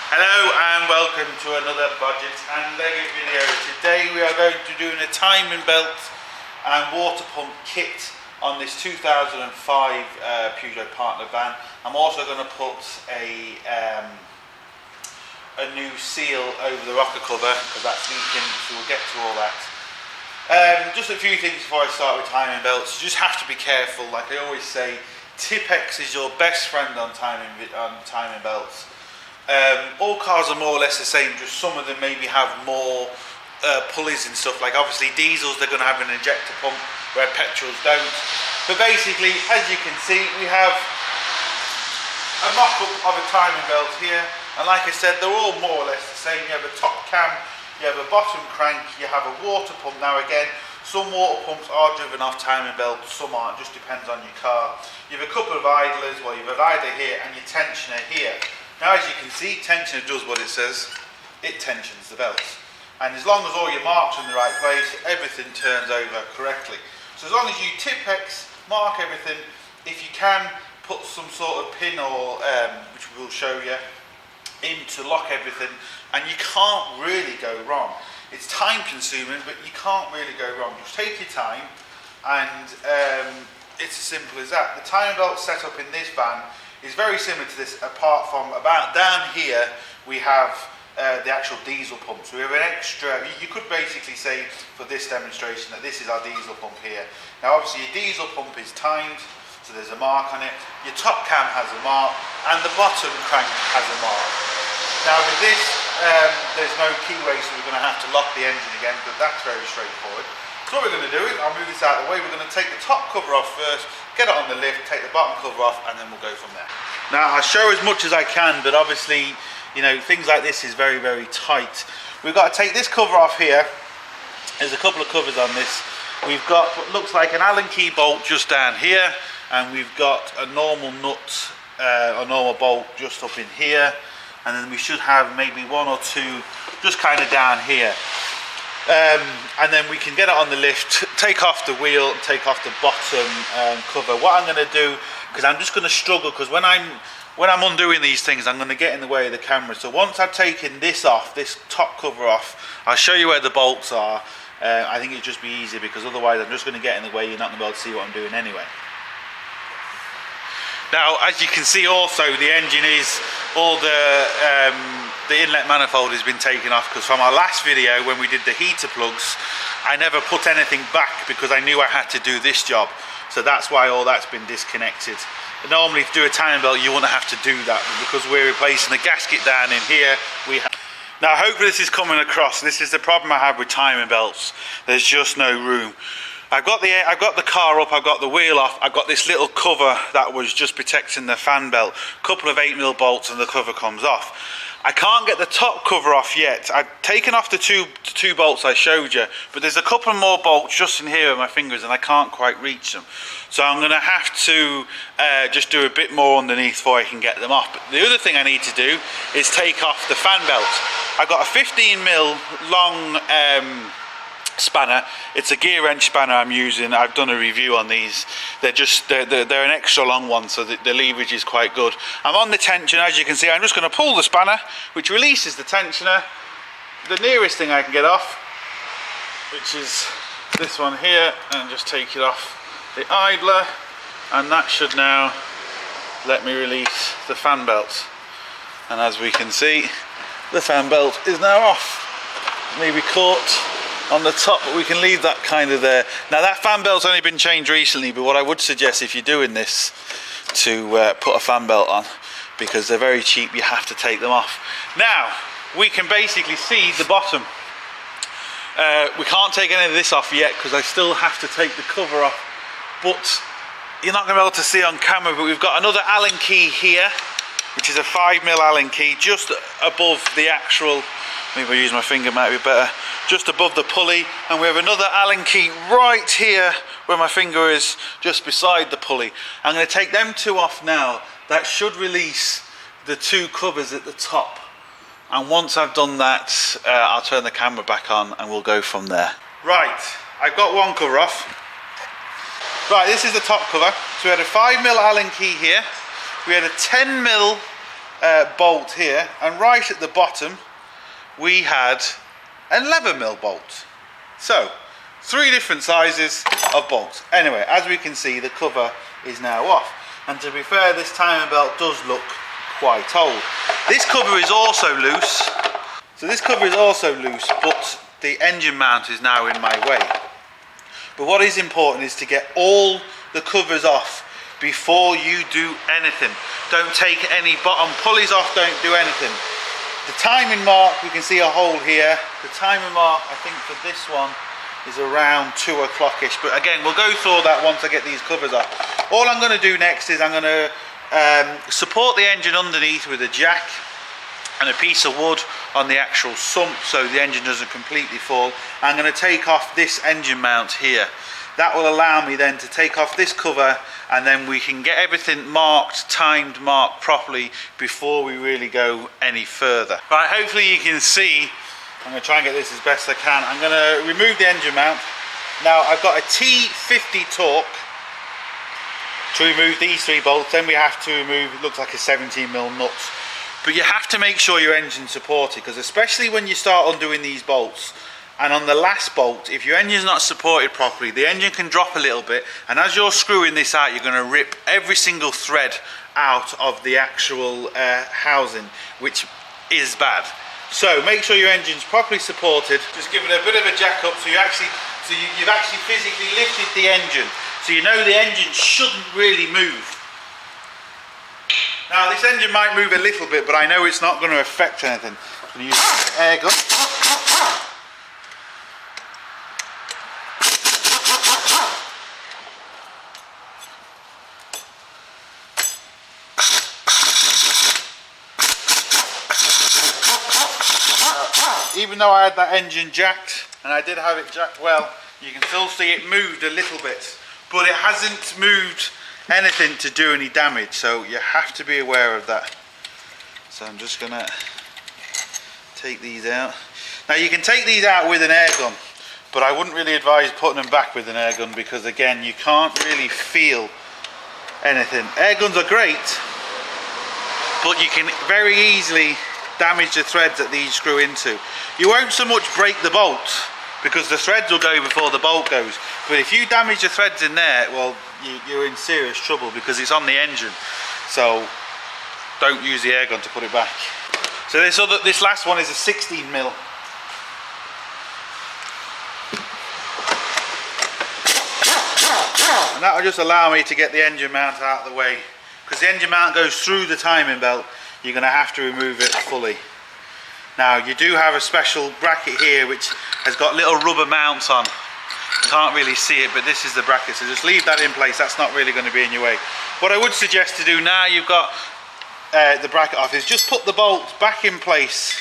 Hello and welcome to another Bodgit and Leggit video. Today we are going to do a timing belt and water pump kit on this 2005 Peugeot partner van. I'm also going to put a new seal over the rocker cover because that's leaking, so we'll get to all that. Just a few things before I start with timing belts. You just have to be careful. Like I always say, Tipp-Ex is your best friend on timing belts. All cars are more or less the same, just some of them maybe have more pulleys and stuff. Like obviously diesels, they're going to have an injector pump where petrols don't. But basically, as you can see, we have a mock-up of a timing belt here. And like I said, they're all more or less the same. You have a top cam, you have a bottom crank, you have a water pump. Now again, some water pumps are driven off timing belts, some aren't, just depends on your car. You have a couple of idlers, well you have an idler here and your tensioner here. Now as you can see, tensioner does what it says, it tensions the belts. And as long as all your marks are in the right place, everything turns over correctly. So as long as you Tipp-Ex, mark everything, if you can put some sort of pin or, which we'll show you, in to lock everything, and you can't really go wrong. It's time consuming, but you can't really go wrong. Just take your time, and it's as simple as that. The timing belt setup in this van is very similar to this, apart from about down here we have the actual diesel pump. So we have an extra, you could basically say for this demonstration that this is our diesel pump here. Now obviously your diesel pump is timed, so there's a mark on it. Your top cam has a mark and the bottom crank has a mark. Now with this, there's no keyway, so we're going to have to lock the engine again, but that's very straightforward. So what we're going to do is, I'll move this out of the way, we're going to take the top cover off first, get it on the lift, take the bottom cover off, and then we'll go from there. Now I'll show as much as I can, but obviously, you know, things like this is very, very tight. We've got to take this cover off here. There's a couple of covers on this. We've got what looks like an Allen key bolt just down here, and we've got a normal nut, a normal bolt just up in here, and then we should have maybe one or two just kind of down here. And then we can get it on the lift, take off the wheel, take off the bottom cover. What I'm going to do, because I'm just going to struggle, because when I'm undoing these things, I'm going to get in the way of the camera. So once I've taken this off, this top cover off, I'll show you where the bolts are. I think it'd just be easier, because otherwise I'm just going to get in the way. You're not going to be able to see what I'm doing anyway. Now, as you can see also, the engine is, all the inlet manifold has been taken off, because from our last video when we did the heater plugs, I never put anything back because I knew I had to do this job. So that's why all that's been disconnected. Normally to do a timing belt you wouldn't have to do that, but because we're replacing the gasket down in here, we have. Now hopefully this is coming across. This is the problem I have with timing belts. There's just no room. I've got the car up, I've got the wheel off, I've got this little cover that was just protecting the fan belt. A couple of 8mm bolts and the cover comes off. I can't get the top cover off yet. I've taken off the two bolts I showed you, but there's a couple more bolts just in here with my fingers and I can't quite reach them. So I'm going to have to just do a bit more underneath before I can get them off. But the other thing I need to do is take off the fan belt. I've got a 15mm long spanner. It's a gear wrench spanner I'm using. I've done a review on these. They're an extra long one, so the leverage is quite good. I'm on the tension, as you can see. I'm just going to pull the spanner, which releases the tensioner. The nearest thing I can get off, which is this one here, and just take it off the idler, and that should now let me release the fan belt. And as we can see, the fan belt is now off. Maybe caught on the top, but we can leave that kind of there. Now that fan belt's only been changed recently, but what I would suggest if you're doing this, to put a fan belt on, because they're very cheap, you have to take them off. Now we can basically see the bottom. We can't take any of this off yet because I still have to take the cover off, but you're not going to be able to see on camera, but we've got another Allen key here, which is a 5mm Allen key just above the actual, maybe I use my finger, might be better, just above the pulley, and we have another Allen key right here where my finger is, just beside the pulley. I'm going to take them two off now. That should release the two covers at the top, and once I've done that, I'll turn the camera back on and we'll go from there. Right, I've got one cover off. Right, this is the top cover. So we had a 5mm Allen key here, we had a 10mm bolt here, and right at the bottom we had an 11mm bolt. So 3 different sizes of bolts. Anyway, as we can see, the cover is now off, and to be fair, this timing belt does look quite old. This cover is also loose. So this cover is also loose, but the engine mount is now in my way. But what is important is to get all the covers off before you do anything. Don't take any bottom pulleys off, don't do anything. The timing mark, we can see a hole here. The timing mark, I think for this one, is around 2 o'clock-ish. But again, we'll go through all that once I get these covers off. All I'm going to do next is I'm going to support the engine underneath with a jack and a piece of wood on the actual sump so the engine doesn't completely fall. I'm going to take off this engine mount here. That will allow me then to take off this cover, and then we can get everything marked, timed, marked properly before we really go any further. Right, hopefully you can see. I'm going to try and get this as best I can. I'm going to remove the engine mount. Now I've got a T50 torque to remove these 3 bolts. Then we have to remove, it looks like a 17mm nut. But you have to make sure your engine's supported, because especially when you start undoing these bolts, and on the last bolt, if your engine's not supported properly, the engine can drop a little bit, and as you're screwing this out, you're going to rip every single thread out of the actual housing, which is bad. So make sure your engine's properly supported. Just give it a bit of a jack up so you've actually physically lifted the engine, so you know the engine shouldn't really move. Now this engine might move a little bit, but I know it's not going to affect anything. I'm going to use the air gun. Even though I had that engine jacked, and I did have it jacked well, you can still see it moved a little bit, but it hasn't moved anything to do any damage, so you have to be aware of that. So I'm just going to take these out. Now you can take these out with an air gun, but I wouldn't really advise putting them back with an air gun, because again, you can't really feel anything. Air guns are great, but you can very easily damage the threads that these screw into. You won't so much break the bolt, because the threads will go before the bolt goes, but if you damage the threads in there, well, you're in serious trouble, because it's on the engine. So don't use the air gun to put it back. So this last one is a 16mm. And that will just allow me to get the engine mount out of the way, because the engine mount goes through the timing belt. You're going to have to remove it fully. Now you do have a special bracket here which has got little rubber mounts on. Can't really see it, but this is the bracket, so just leave that in place. That's not really going to be in your way. What I would suggest to do now you've got the bracket off is just put the bolts back in place,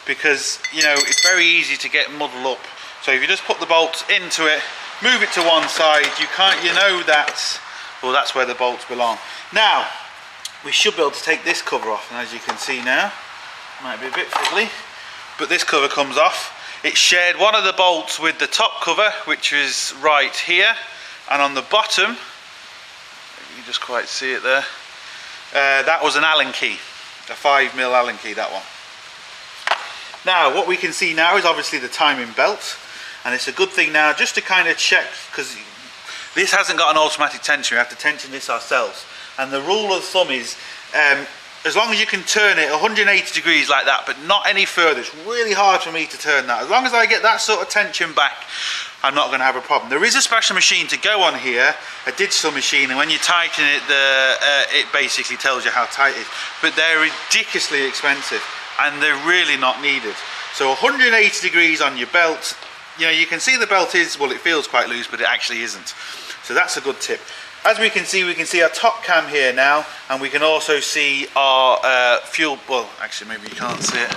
because you know it's very easy to get muddled up. So if you just put the bolts into it, move it to one side, you know that's where the bolts belong. Now we should be able to take this cover off, and as you can see now, might be a bit fiddly, but this cover comes off. It shared one of the bolts with the top cover, which is right here, and on the bottom, you can just quite see it there, that was an Allen key, a 5mm Allen key, that one. Now what we can see now is obviously the timing belt, and it's a good thing now just to kind of check, because this hasn't got an automatic tension, we have to tension this ourselves. And the rule of thumb is, as long as you can turn it 180 degrees like that, but not any further, it's really hard for me to turn that. As long as I get that sort of tension back, I'm not going to have a problem. There is a special machine to go on here, a digital machine, and when you tighten it, it basically tells you how tight it is. But they're ridiculously expensive, and they're really not needed. So 180 degrees on your belt, you know, you can see the belt is, well, it feels quite loose, but it actually isn't. So that's a good tip. As we can see our top cam here now, and we can also see our fuel, well actually maybe you can't see it,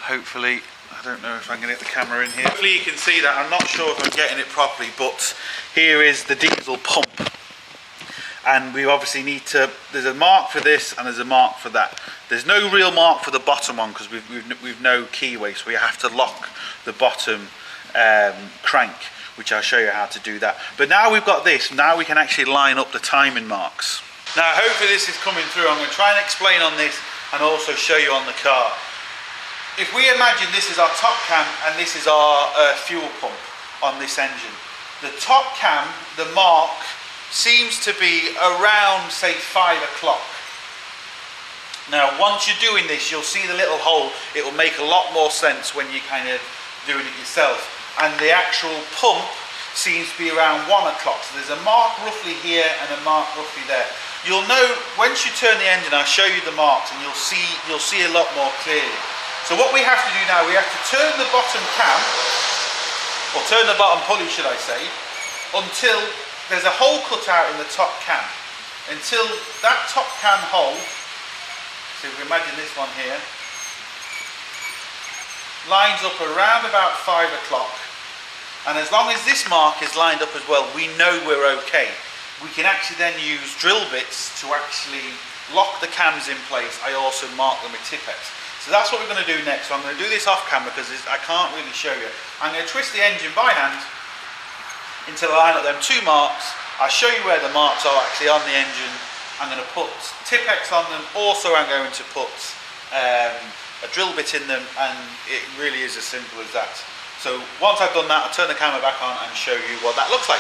hopefully, I don't know if I can get the camera in here. Hopefully you can see that, I'm not sure if I'm getting it properly, but here is the diesel pump. And we obviously need to, there's a mark for this and there's a mark for that. There's no real mark for the bottom one because we've no keyway, so we have to lock the bottom crank, which I'll show you how to do that. But now we've got this, now we can actually line up the timing marks. Now hopefully this is coming through. I'm going to try and explain on this and also show you on the car. If we imagine this is our top cam and this is our fuel pump on this engine, the top cam, the mark, seems to be around, say, 5 o'clock. Now, once you're doing this, you'll see the little hole. It will make a lot more sense when you're kind of doing it yourself. And the actual pump seems to be around 1 o'clock. So there's a mark roughly here and a mark roughly there. You'll know, once you turn the engine, I'll show you the marks and you'll see a lot more clearly. So what we have to do now, we have to turn the bottom cam, or turn the bottom pulley, should I say, until there's a hole cut out in the top cam. Until that top cam hole, so if we imagine this one here, lines up around about 5 o'clock. And as long as this mark is lined up as well, we know we're okay. We can actually then use drill bits to actually lock the cams in place. I also mark them with Tipp-Ex. So that's what we're going to do next. So I'm going to do this off camera because I can't really show you. I'm going to twist the engine by hand until I line up them 2 marks. I'll show you where the marks are actually on the engine. I'm going to put Tipp-Ex on them. Also, I'm going to put a drill bit in them, and it really is as simple as that. So once I've done that, I'll turn the camera back on and show you what that looks like.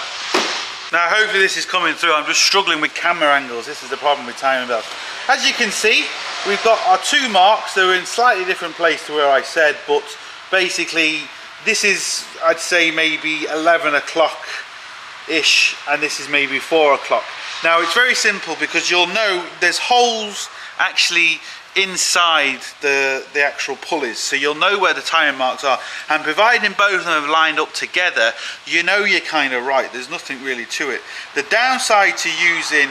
Now, hopefully this is coming through. I'm just struggling with camera angles. This is the problem with timing belts. As you can see, we've got our 2 marks. They're in slightly different place to where I said, but basically this is, I'd say, maybe 11 o'clock-ish, and this is maybe 4 o'clock. Now, it's very simple because you'll know there's holes actually inside the actual pulleys, so you'll know where the timing marks are, and providing both of them have lined up together, you know you're kind of right. There's nothing really to it. The downside to using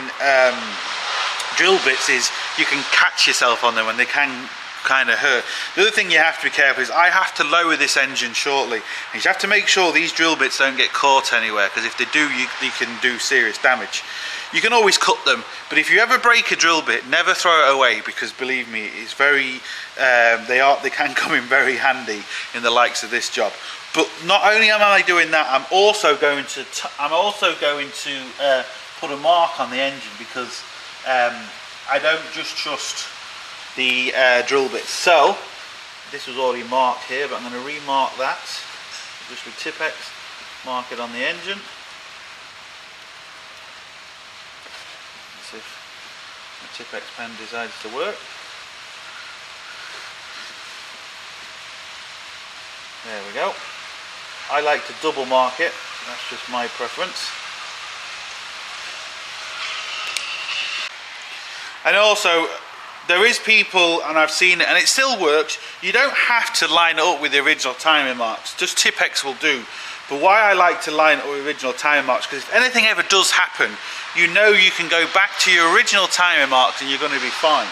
drill bits is you can catch yourself on them and they can kind of hurt. The other thing you have to be careful is I have to lower this engine shortly, and you have to make sure these drill bits don't get caught anywhere, because if they do, you can do serious damage. You can always cut them, but if you ever break a drill bit, never throw it away, because believe me, it's very they can come in very handy in the likes of this job. But not only am I doing that, I'm also going to put a mark on the engine, because I don't just trust the drill bits. So this was already marked here, but I'm going to remark that just with Tipp-Ex. Mark it on the engine. If the Tipp-Ex pen decides to work. There we go. I like to double mark it, that's just my preference. And also, there is people, and I've seen it, and it still works, you don't have to line it up with the original timing marks, just Tipp-Ex will do. But why I like to line up with original timing marks, because if anything ever does happen, you know you can go back to your original timing marks and you're going to be fine.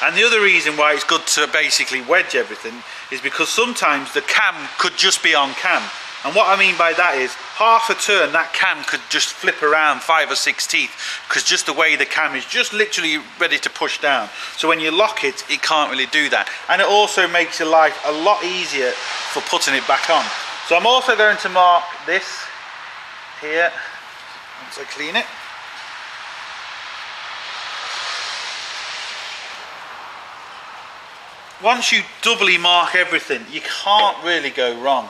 And the other reason why it's good to basically wedge everything is because sometimes the cam could just be on cam. And what I mean by that is, half a turn that cam could just flip around 5 or 6 teeth, because just the way the cam is just literally ready to push down. So when you lock it, it can't really do that. And it also makes your life a lot easier for putting it back on. So I'm also going to mark this here once I clean it. Once you doubly mark everything, you can't really go wrong.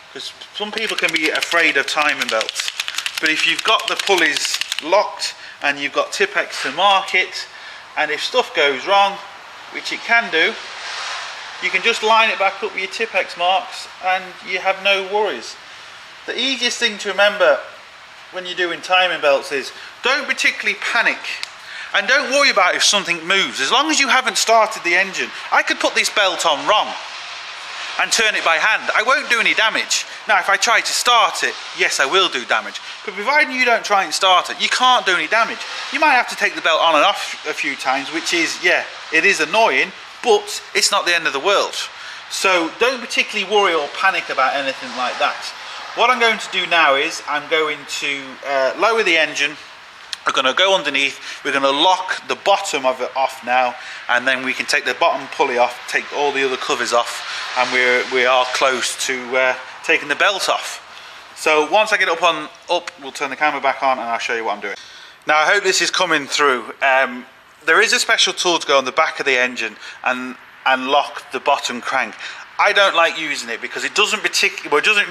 Because some people can be afraid of timing belts, but if you've got the pulleys locked and you've got Tipp-Ex to mark it, and if stuff goes wrong, which it can do, you can just line it back up with your Tipp-Ex marks and you have no worries. The easiest thing to remember when you're doing timing belts is don't particularly panic, and don't worry about if something moves. As long as you haven't started the engine, I could put this belt on wrong and turn it by hand. I won't do any damage. Now, if I try to start it, yes, I will do damage. But providing you don't try and start it, you can't do any damage. You might have to take the belt on and off a few times, which is, yeah, it is annoying, but it's not the end of the world. So don't particularly worry or panic about anything like that. What I'm going to do now is I'm going to lower the engine. We're going to go underneath, we're going to lock the bottom of it off now, and then we can take the bottom pulley off, take all the other covers off, and we are close to taking the belt off. So once I get up, we'll turn the camera back on and I'll show you what I'm doing. Now I hope this is coming through. there is a special tool to go on the back of the engine and lock the bottom crank. I don't like using it because it doesn't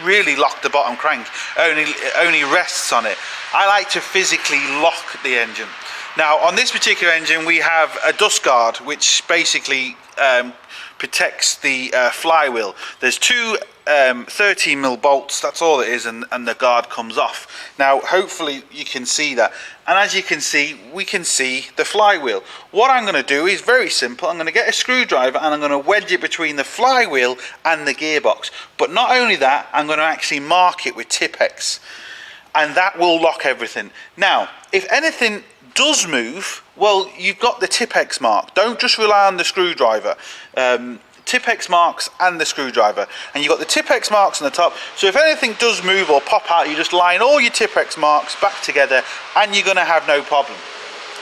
really lock the bottom crank, only rests on it. I like to physically lock the engine. Now on this particular engine we have a dust guard which basically protects the flywheel. There's two 13mm bolts, that's all it is, and the guard comes off. Now hopefully you can see that, and as you can see, we can see the flywheel. What I'm going to do is very simple. I'm going to get a screwdriver and I'm going to wedge it between the flywheel and the gearbox. But not only that, I'm going to actually mark it with Tipp-Ex, and that will lock everything. Now if anything does move, well, you've got the Tipp-Ex mark. Don't just rely on the screwdriver. Tipp-Ex marks and the screwdriver, and you've got the Tipp-Ex marks on the top, so if anything does move or pop out, you just line all your Tipp-Ex marks back together and you're going to have no problem.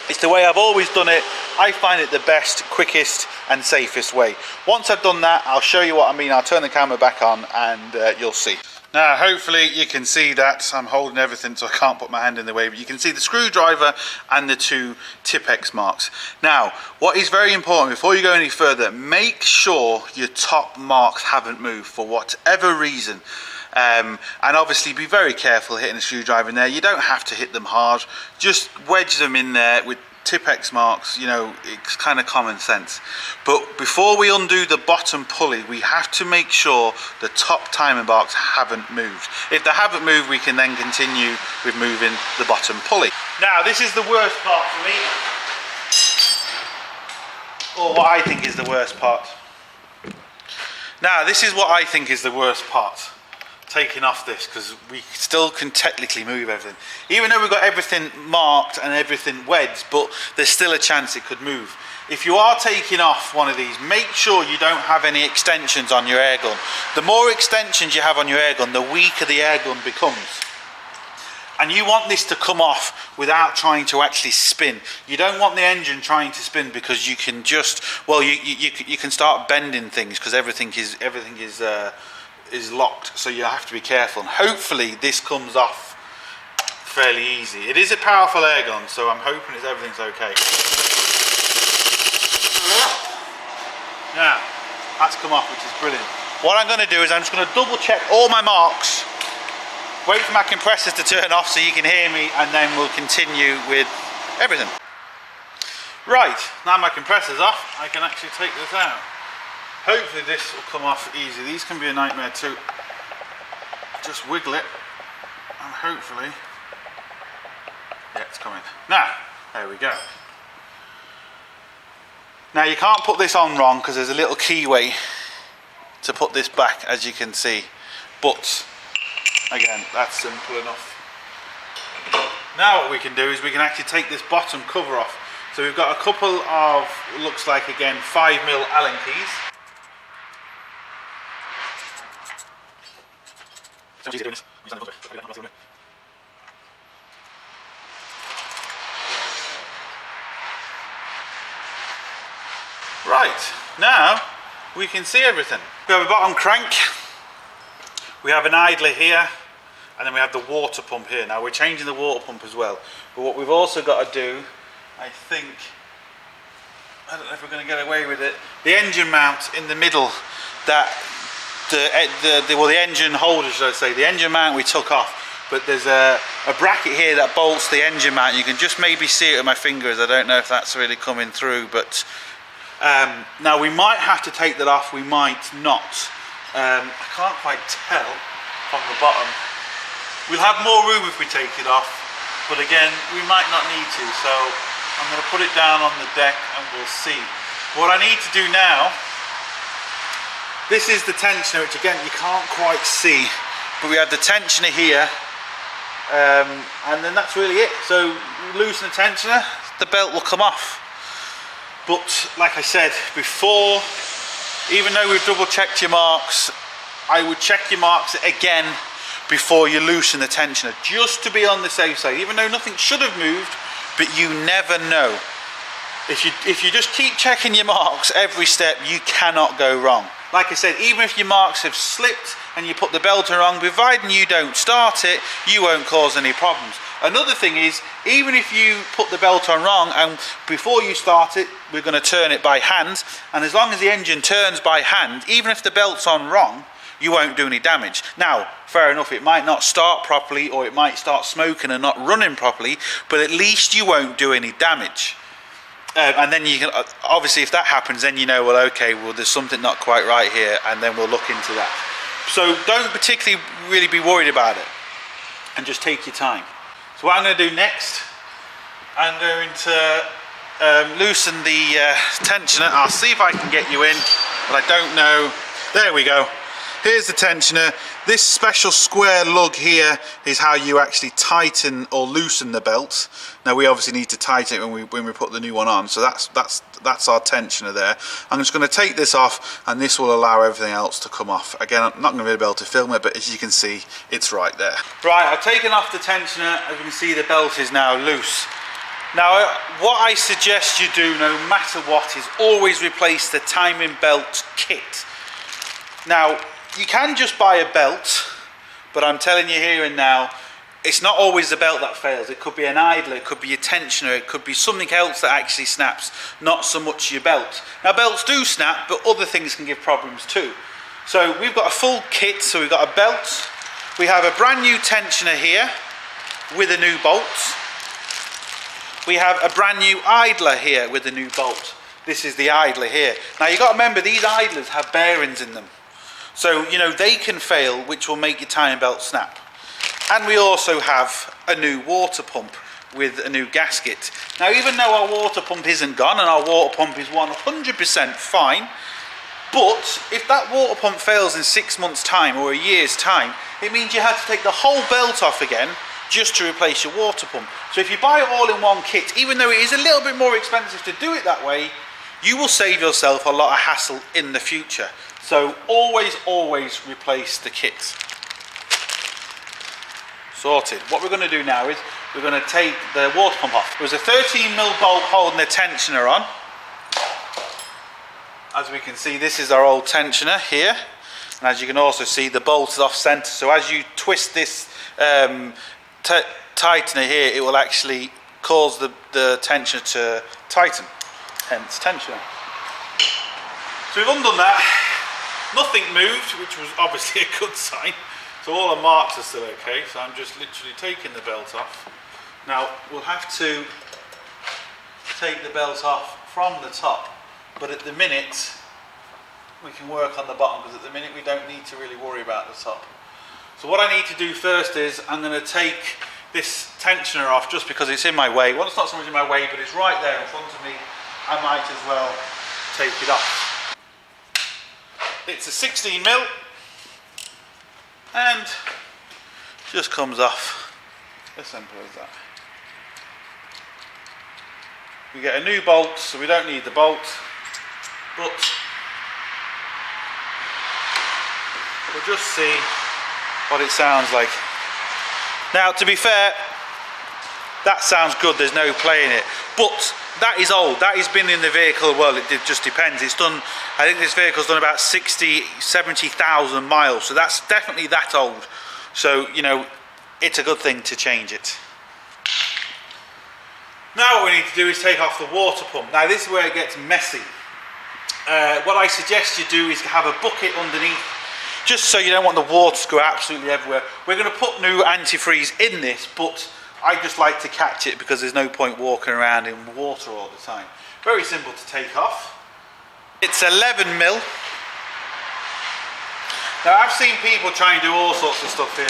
It's the way I've always done it. I find it the best, quickest and safest way. Once I've done that, I'll show you what I mean. I'll turn the camera back on and you'll see. Now hopefully you can see that I'm holding everything so I can't put my hand in the way, but you can see the screwdriver and the two Tipp-Ex marks. Now what is very important before you go any further, make sure your top marks haven't moved for whatever reason. And obviously be very careful hitting the screwdriver in there. You don't have to hit them hard, just wedge them in there with Tipp-Ex marks, you know, it's kind of common sense. But before we undo the bottom pulley, we have to make sure the top timing marks haven't moved. If they haven't moved, we can then continue with moving the bottom pulley. Now this is the worst part for me, or what I think is the worst part. Now this is what I think is the worst part. Taking off this, because we still can technically move everything, even though we've got everything marked and everything wedged, but there's still a chance it could move. If you are taking off one of these, make sure you don't have any extensions on your air gun. The more extensions you have on your air gun, the weaker the air gun becomes. And you want this to come off without trying to actually spin. You don't want the engine trying to spin, because you can just, well, you can start bending things because everything is locked, so you have to be careful. And hopefully this comes off fairly easy. It is a powerful air gun, so I'm hoping everything's okay. Now that's come off, which is brilliant. What I'm going to do is I'm just going to double check all my marks, wait for my compressors to turn off so you can hear me, and then we'll continue with everything. Right, now my compressor's off, I can actually take this out. Hopefully this will come off easy. These can be a nightmare too. Just wiggle it and hopefully, yeah, it's coming. Now, there we go. Now you can't put this on wrong because there's a little keyway to put this back, as you can see. But again, that's simple enough. Now what we can do is we can actually take this bottom cover off. So we've got a couple of, looks like again, 5mm Allen keys. Right, now we can see everything. We have a bottom crank, we have an idler here, and then we have the water pump here. Now we're changing the water pump as well, but what we've also got to do, I think, I don't know if we're going to get away with it, the engine mount in the middle, that the engine holder, should I say, the engine mount we took off, but there's a bracket here that bolts the engine mount. You can just maybe see it with my fingers. I don't know if that's really coming through, but now we might have to take that off, we might not. I can't quite tell from the bottom. We'll have more room if we take it off, but again, we might not need to, so I'm going to put it down on the deck and we'll see. What I need to do now, this is the tensioner, which again you can't quite see, but we have the tensioner here, and then that's really it. So loosen the tensioner, the belt will come off. But like I said before, even though we've double checked your marks, I would check your marks again before you loosen the tensioner, just to be on the safe side. Even though nothing should have moved, but you never know. If you just keep checking your marks every step, you cannot go wrong. Like I said, even if your marks have slipped and you put the belt wrong, providing you don't start it, you won't cause any problems. Another thing is, even if you put the belt on wrong, and before you start it, we're going to turn it by hand, and as long as the engine turns by hand, even if the belt's on wrong, you won't do any damage. Now, fair enough, it might not start properly, or it might start smoking and not running properly, but at least you won't do any damage. And then you can, obviously if that happens, then you know, well, okay, well, there's something not quite right here, and then we'll look into that. So don't particularly really be worried about it, and just take your time. So what I'm going to do next, I'm going to loosen the tensioner. I'll see if I can get you in, but I don't know. There we go. Here's the tensioner. This special square lug here is how you actually tighten or loosen the belt. Now we obviously need to tighten it when we put the new one on. So that's our tensioner there. I'm just going to take this off, and this will allow everything else to come off. Again, I'm not going to be able to film it, but as you can see, it's right there. Right, I've taken off the tensioner. As you can see, the belt is now loose. Now, what I suggest you do, no matter what, is always replace the timing belt kit. Now, you can just buy a belt, but I'm telling you here and now, it's not always the belt that fails. It could be an idler, it could be a tensioner, it could be something else that actually snaps, not so much your belt. Now, belts do snap, but other things can give problems too. So we've got a full kit. So we've got a belt, we have a brand new tensioner here with a new bolt. We have a brand new idler here with a new bolt. This is the idler here. Now you've got to remember, these idlers have bearings in them. So, you know, they can fail, which will make your timing belt snap. And we also have a new water pump with a new gasket. Now, even though our water pump isn't gone, and our water pump is 100% fine, but if that water pump fails in 6 months' time or a year's time, it means you have to take the whole belt off again just to replace your water pump. So if you buy it all in one kit, even though it is a little bit more expensive to do it that way, you will save yourself a lot of hassle in the future. So always replace the kits. Sorted. What we're going to do now is we're going to take the water pump off. There's a 13mm bolt holding the tensioner on. As we can see, this is our old tensioner here. And as you can also see, the bolt is off center. So as you twist this tightener here, it will actually cause the tensioner to tighten. Hence tensioner. So we've undone that. Nothing moved, which was obviously a good sign. So all the marks are still okay. So I'm just literally taking the belt off. Now we'll have to take the belt off from the top, but at the minute we can work on the bottom, because at the minute we don't need to really worry about the top. So what I need to do first is I'm going to take this tensioner off, just because it's in my way. Well, it's not so much in my way, but it's right there in front of me. I might as well take it off. It's a 16mm and just comes off. As simple as that. We get a new bolt, so we don't need the bolt, but we'll just see what it sounds like. Now, to be fair, that sounds good, there's no play in it, but that is old. That has been in the vehicle, well, it just depends. It's done, I think this vehicle's done about 70,000 miles, so that's definitely that old. So, you know, it's a good thing to change it. Now what we need to do is take off the water pump. Now this is where it gets messy. What I suggest you do is to have a bucket underneath, just so you don't want the water to go absolutely everywhere. We're going to put new antifreeze in this, but I just like to catch it because there's no point walking around in water all the time. Very simple to take off. It's 11mm. Now I've seen people try and do all sorts of stuff here.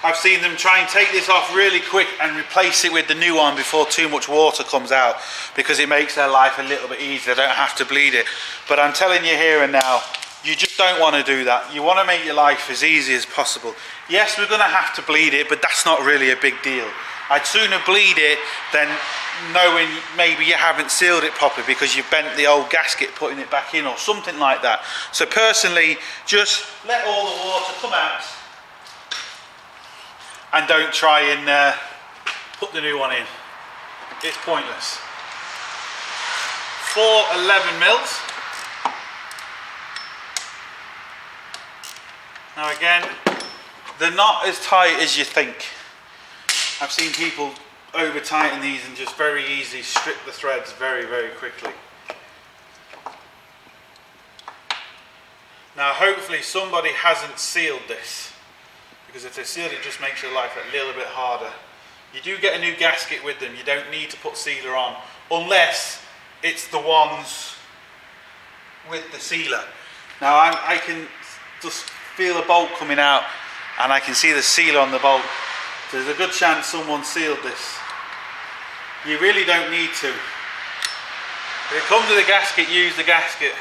I've seen them try and take this off really quick and replace it with the new one before too much water comes out, because it makes their life a little bit easier. They don't have to bleed it. But I'm telling you here and now, you just don't want to do that. You want to make your life as easy as possible. Yes, we're going to have to bleed it, but that's not really a big deal. I'd sooner bleed it than knowing maybe you haven't sealed it properly because you've bent the old gasket putting it back in or something like that. So personally, just let all the water come out and don't try and put the new one in. It's pointless. 4 11mm. Now again, they're not as tight as you think. I've seen people over tighten these and just very easily strip the threads very, very quickly. Now hopefully somebody hasn't sealed this, because if they sealed it, just makes your life a little bit harder. You do get a new gasket with them. You don't need to put sealer on unless it's the ones with the sealer. Now I can just feel a bolt coming out and I can see the sealer on the bolt. There's a good chance someone sealed this. You really don't need to. If it comes with a gasket, use the gasket.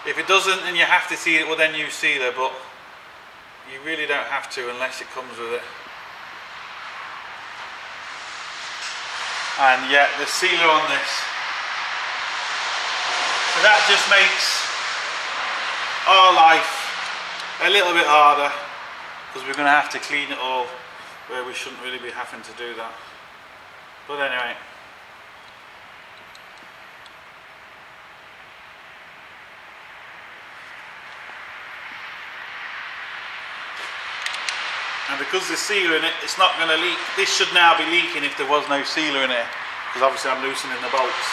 If it doesn't and you have to seal it, well then use sealer, but you really don't have to unless it comes with it. And yeah, the sealer on this. So that just makes our life a little bit harder, because we're going to have to clean it all where we shouldn't really be having to do that. But anyway. And because there's sealer in it, it's not going to leak. This should now be leaking if there was no sealer in it, because obviously I'm loosening the bolts.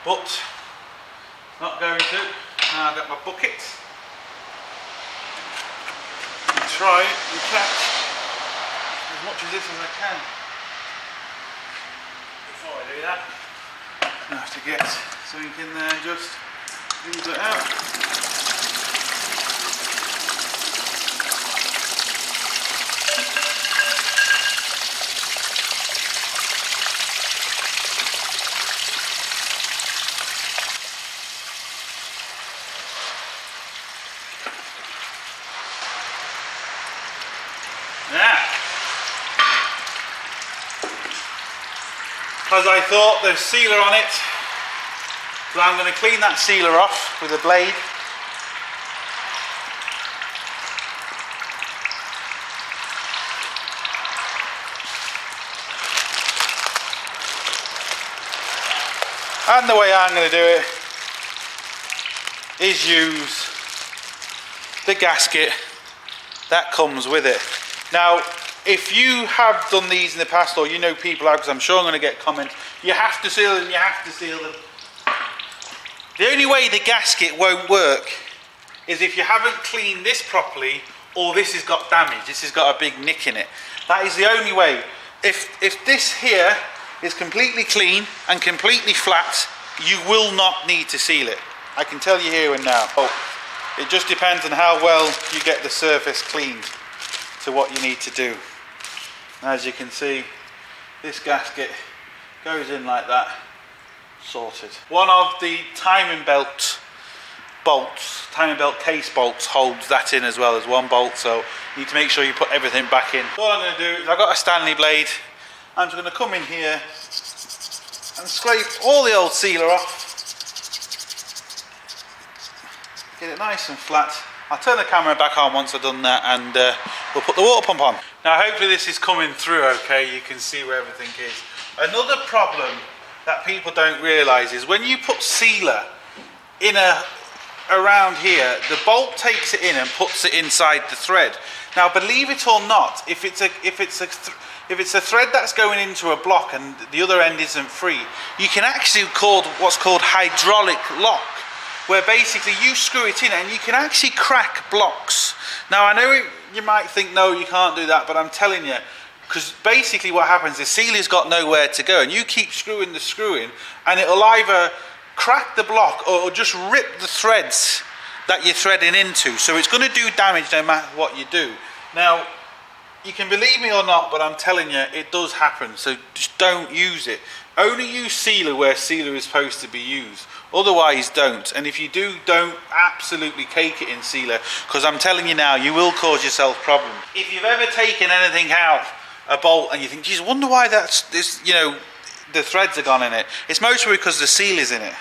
But not going to. Now I've got my bucket. I'll try and catch as much of this as I can before I do that. I have to get something in there and just leave it out. Because I thought there's sealer on it, so I'm going to clean that sealer off with a blade. And the way I'm going to do it is use the gasket that comes with it. Now, if you have done these in the past, or you know people have, because I'm sure I'm going to get comments, you have to seal them, you have to seal them. The only way the gasket won't work is if you haven't cleaned this properly, or this has got damage, this has got a big nick in it. That is the only way. If this here is completely clean and completely flat, you will not need to seal it. I can tell you here and now. Oh, it just depends on how well you get the surface cleaned to what you need to do. As you can see, this gasket goes in like that, sorted. One of the timing belt bolts, timing belt case bolts, holds that in as well as one bolt, so you need to make sure you put everything back in. So all I'm going to do is, I've got a Stanley blade, I'm just going to come in here and scrape all the old sealer off, get it nice and flat. I'll turn the camera back on once I've done that, and we'll put the water pump on. Now hopefully this is coming through okay, you can see where everything is. Another problem that people don't realise is when you put sealer in around here, the bolt takes it in and puts it inside the thread. Now believe it or not, if it's a thread that's going into a block and the other end isn't free, you can actually call what's called hydraulic lock, where basically you screw it in and you can actually crack blocks. Now I know you might think no, you can't do that, but I'm telling you, because basically what happens, the sealer's got nowhere to go and you keep screwing the screw in and it'll either crack the block or just rip the threads that you're threading into, so it's going to do damage no matter what you do. Now you can believe me or not, but I'm telling you, it does happen, so just don't use it. Only use sealer where sealer is supposed to be used. Otherwise don't. And if you do, don't absolutely cake it in sealer, because I'm telling you now, you will cause yourself problems. If you've ever taken anything out, a bolt, and you think, geez, wonder why the threads are gone in it. It's mostly because the seal is in it.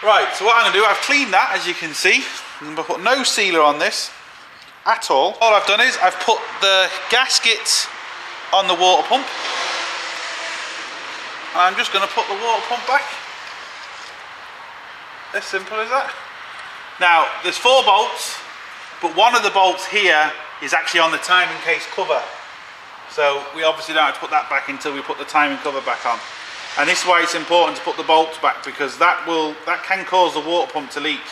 Right, so what I'm going to do, I've cleaned that, as you can see. I'm going to put no sealer on this at all. All I've done is I've put the gasket on the water pump. I'm just going to put the water pump back. As simple as that. Now, there's 4 bolts, but one of the bolts here is actually on the timing case cover. So we obviously don't have to put that back until we put the timing cover back on. And this is why it's important to put the bolts back, because that can cause the water pump to leak.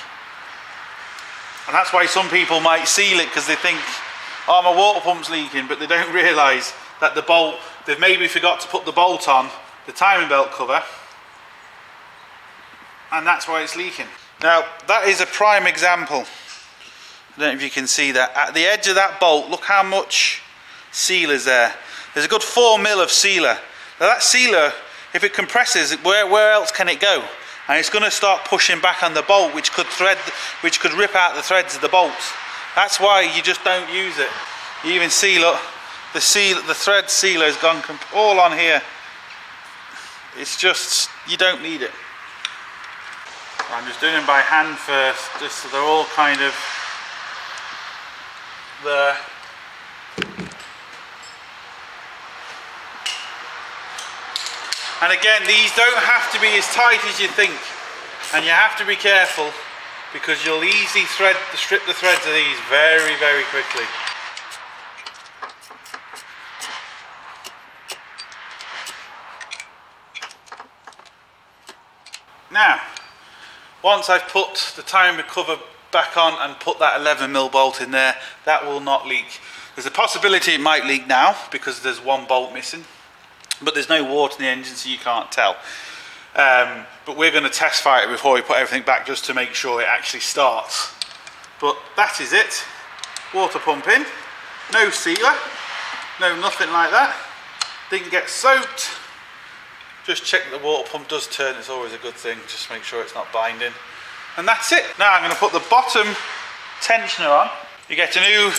And that's why some people might seal it, because they think, oh, my water pump's leaking, but they don't realise that the bolt, they've maybe forgot to put the bolt on the timing belt cover, and that's why it's leaking. Now, that is a prime example. I don't know if you can see that. At the edge of that bolt, look how much seal is there. There's a good 4mm of sealer. Now that sealer, if it compresses, where else can it go? And it's going to start pushing back on the bolt, which could rip out the threads of the bolts. That's why you just don't use it. You even see, look, the thread sealer has gone all on here. It's just, you don't need it. I'm just doing them by hand first, just so they're all kind of there. And again, these don't have to be as tight as you think, and you have to be careful, because you'll easily strip the threads of these very, very quickly. Now, once I've put the timing cover back on and put that 11mm bolt in there, that will not leak. There's a possibility it might leak now because there's 1 bolt missing, but there's no water in the engine, so you can't tell. But we're going to test fire it before we put everything back, just to make sure it actually starts. But that is it. Water pump in, no sealer, no nothing like that. Didn't get soaked. Just check that the water pump does turn, it's always a good thing, just make sure it's not binding. And that's it. Now I'm going to put the bottom tensioner on. You get a new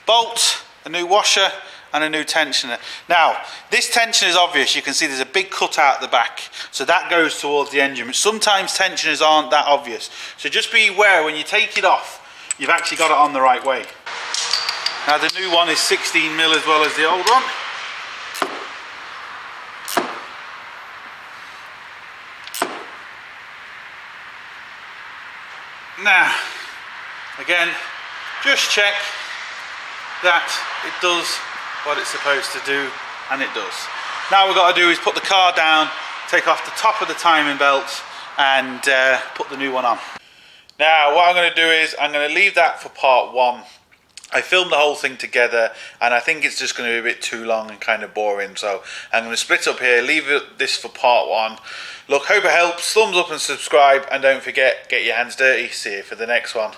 bolt, a new washer, and a new tensioner. Now, this tensioner is obvious. You can see there's a big cutout at the back, so that goes towards the engine. But sometimes tensioners aren't that obvious. So just be aware when you take it off, you've actually got it on the right way. Now the new one is 16mm as well as the old one. Now, again, just check that it does what it's supposed to do, and it does. Now what we've got to do is put the car down, take off the top of the timing belt, and put the new one on. Now what I'm going to do is I'm going to leave that for part 1. I filmed the whole thing together, and I think it's just going to be a bit too long and kind of boring, so I'm going to split up here, leave this for part 1. Look, hope it helps. Thumbs up and subscribe, and don't forget, get your hands dirty. See you for the next one.